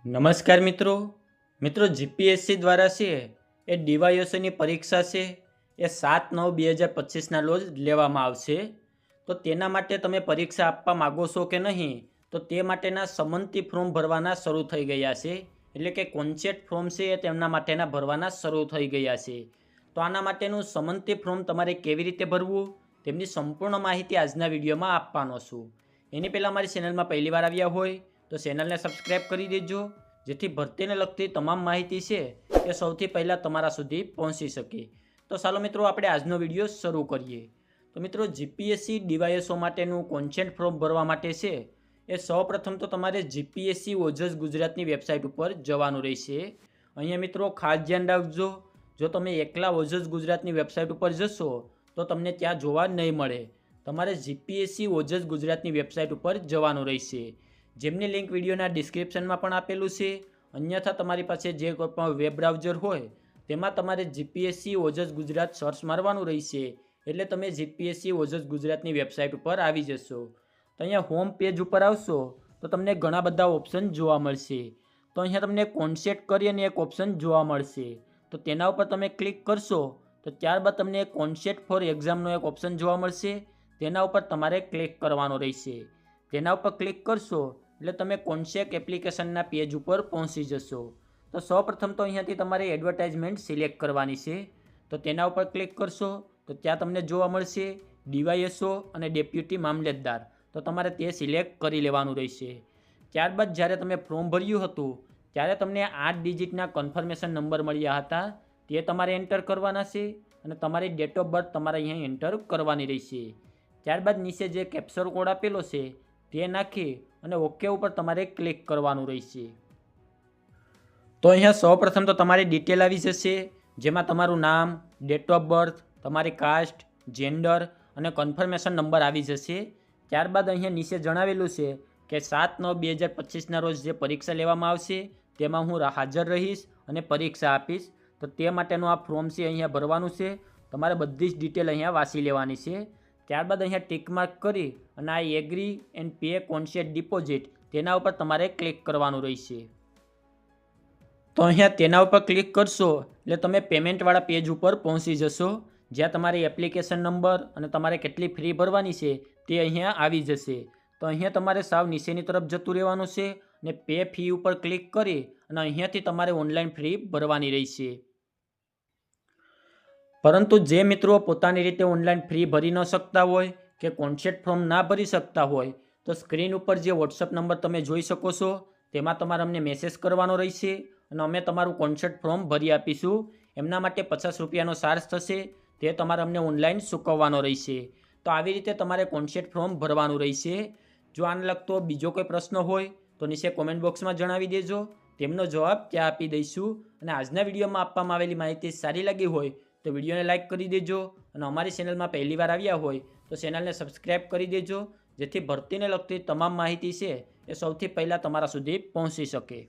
નમસ્કાર મિત્રો જીપીએસસી દ્વારા છે એ ડીવાયએસઓની પરીક્ષા છે એ 7/9/2025ના રોજ લેવામાં આવશે। તો તેના માટે તમે પરીક્ષા આપવા માગો છો કે નહીં, તો તે માટેના સમંતી ફોર્મ ભરવાના શરૂ થઈ ગયા છે। એટલે કે કોન્સેપ્ટ ફોર્મ છે એ તેમના માટેના ભરવાના શરૂ થઈ ગયા છે। તો આના માટેનું સમંતી ફોર્મ તમારે કેવી રીતે ભરવું તેમની સંપૂર્ણ માહિતી આજના વિડીયોમાં આપવાનો છું। એની પહેલાં અમારી ચેનલમાં પહેલી વાર આવ્યા હોય તો ચેનલને સબસ્ક્રાઈબ કરી દેજો, જેથી ભરતીને લગતી તમામ માહિતી છે એ સૌથી પહેલાં તમારા સુધી પહોંચી શકે। તો ચાલો મિત્રો આપણે આજનો વિડીયો શરૂ કરીએ। તો મિત્રો જીપીએસસી ડીવાયએસઓ માટેનું કોન્સેપ્ટ ફોર્મ ભરવા માટે છે એ સૌપ્રથમ તો તમારે જીપીએસસી ઓજસ ગુજરાતની વેબસાઇટ ઉપર જવાનું રહેશે। અહીંયા મિત્રો ખાસ ધ્યાન રાખજો, જો તમે એકલા ઓજસ ગુજરાતની વેબસાઇટ ઉપર જશો તો તમને ત્યાં જોવા નહીં મળે। તમારે જીપીએસસી ઓજસ ગુજરાતની વેબસાઇટ ઉપર જવાનું રહેશે, જેમની લિંક વિડીયોના ડિસ્ક્રિપ્શનમાં પણ આપેલું છે। અન્યથા તમારી પાસે જે કોઈ પણ વેબ બ્રાઉઝર હોય તેમાં તમારે જીપીએસસી ઓજસ ગુજરાત સર્ચ મારવાનું રહેશે, એટલે તમે જીપીએસસી ઓજસ ગુજરાતની વેબસાઇટ ઉપર આવી જશો। તો અહીંયા હોમ પેજ ઉપર આવશો તો તમને ઘણા બધા ઓપ્શન જોવા મળશે। તો અહીંયા તમને કોન્સેપ્ટ કરી અને એક ઓપ્શન જોવા મળશે, તો તેના ઉપર તમે ક્લિક કરશો તો ત્યારબાદ તમને કોન્સેપ્ટ ફોર એક્ઝામનો એક ઓપ્શન જોવા મળશે, તેના ઉપર તમારે ક્લિક કરવાનો રહેશે। તેના ઉપર ક્લિક કરશો એટલે તમે કોન્સેપ્ટ એપ્લિકેશનના પેજ ઉપર પહોંચી જશો। તો સૌપ્રથમ તો અહીંયાથી તમારે એડવર્ટાઇઝમેન્ટ સિલેક્ટ કરવાની છે, તો તેના ઉપર ક્લિક કરશો તો ત્યાં તમને જોવા મળશે ડીવાયએસઓ અને ડેપ્યુટી મામલતદાર, તો તમારે તે સિલેક્ટ કરી લેવાનું રહેશે। ત્યારબાદ જ્યારે તમે ફોર્મ ભર્યું હતું ત્યારે તમને 8 ડિજિટના કન્ફર્મેશન નંબર મળ્યા હતા, તે તમારે એન્ટર કરવાના છે અને તમારી ડેટ ઓફ બર્થ તમારે અહીંયા એન્ટર કરવાની રહેશે। ત્યારબાદ નીચે જે કેપ્ચર કોડ આપેલો છે તે નાખી અને ઓકે ઉપર તમારે ક્લિક કરવાનું રહેશે। તો અહીંયા સૌપ્રથમ તો તમારી ડિટેલ આવી જશે, જેમાં તમારું નામ, ડેટ ઓફ બર્થ, તમારી કાસ્ટ, જેન્ડર અને કન્ફર્મેશન નંબર આવી જશે। ત્યારબાદ અહીંયા નીચે જણાવેલું છે કે 7/9/2025ના રોજ જે પરીક્ષા લેવામાં આવશે તેમાં હું હાજર રહીશ અને પરીક્ષા આપીશ। તો તે માટેનું આ ફોર્મ છે અહીંયા ભરવાનું છે, તમારે બધી જ ડિટેલ અહીંયા વાંચી લેવાની છે। ત્યારબાદ અહીંયા ટિક માર્ક કરી અને આ agree and pay concept deposit તેના ઉપર તમારે ક્લિક કરવાનું રહેશે। તો અહીંયા તેના ઉપર ક્લિક કરશો એટલે તમે પેમેન્ટવાળા પેજ ઉપર પહોંચી જશો, જ્યાં તમારી એપ્લિકેશન નંબર અને તમારે કેટલી ફી ભરવાની છે તે અહીંયા આવી જશે। તો અહીંયા તમારે સાવ નીચેની તરફ જતું રહેવાનું છે અને પે ફી ઉપર ક્લિક કરી અને અહીંયાથી તમારે ઓનલાઈન ફી ભરવાની રહેશે। પરંતુ જે મિત્રો પોતાની રીતે ઓનલાઈન ફી ભરી ન શકતા હોય કે કોન્સેપ્ટ ફોર્મ ના ભરી શકતા હોય તો સ્ક્રીન ઉપર જે વોટ્સઅપ નંબર તમે જોઈ શકો છો તેમાં તમારે અમને મેસેજ કરવાનો રહેશે અને અમે તમારું કોન્સેપ્ટ ફોર્મ ભરી આપીશું। એમના માટે 50 રૂપિયાનો ચાર્જ થશે, તે તમારે અમને ઓનલાઈન ચૂકવવાનો રહેશે। તો આવી રીતે તમારે કોન્સેપ્ટ ફોર્મ ભરવાનું રહેશે। જો આને લગતો બીજો કોઈ પ્રશ્ન હોય તો નીચે કોમેન્ટ બોક્સમાં જણાવી દેજો, તેમનો જવાબ ત્યાં આપી દઈશું। અને આજના વિડીયોમાં આપવામાં આવેલી માહિતી સારી લાગી હોય તો વિડીયોને લાઇક કરી દેજો અને અમારી ચેનલમાં પહેલી વાર આવ્યા હોય તો ચેનલને સબસ્ક્રાઈબ કરી દેજો, જેથી ભરતીને લગતી તમામ માહિતી છે એ સૌથી પહેલાં તમારા સુધી પહોંચી શકે।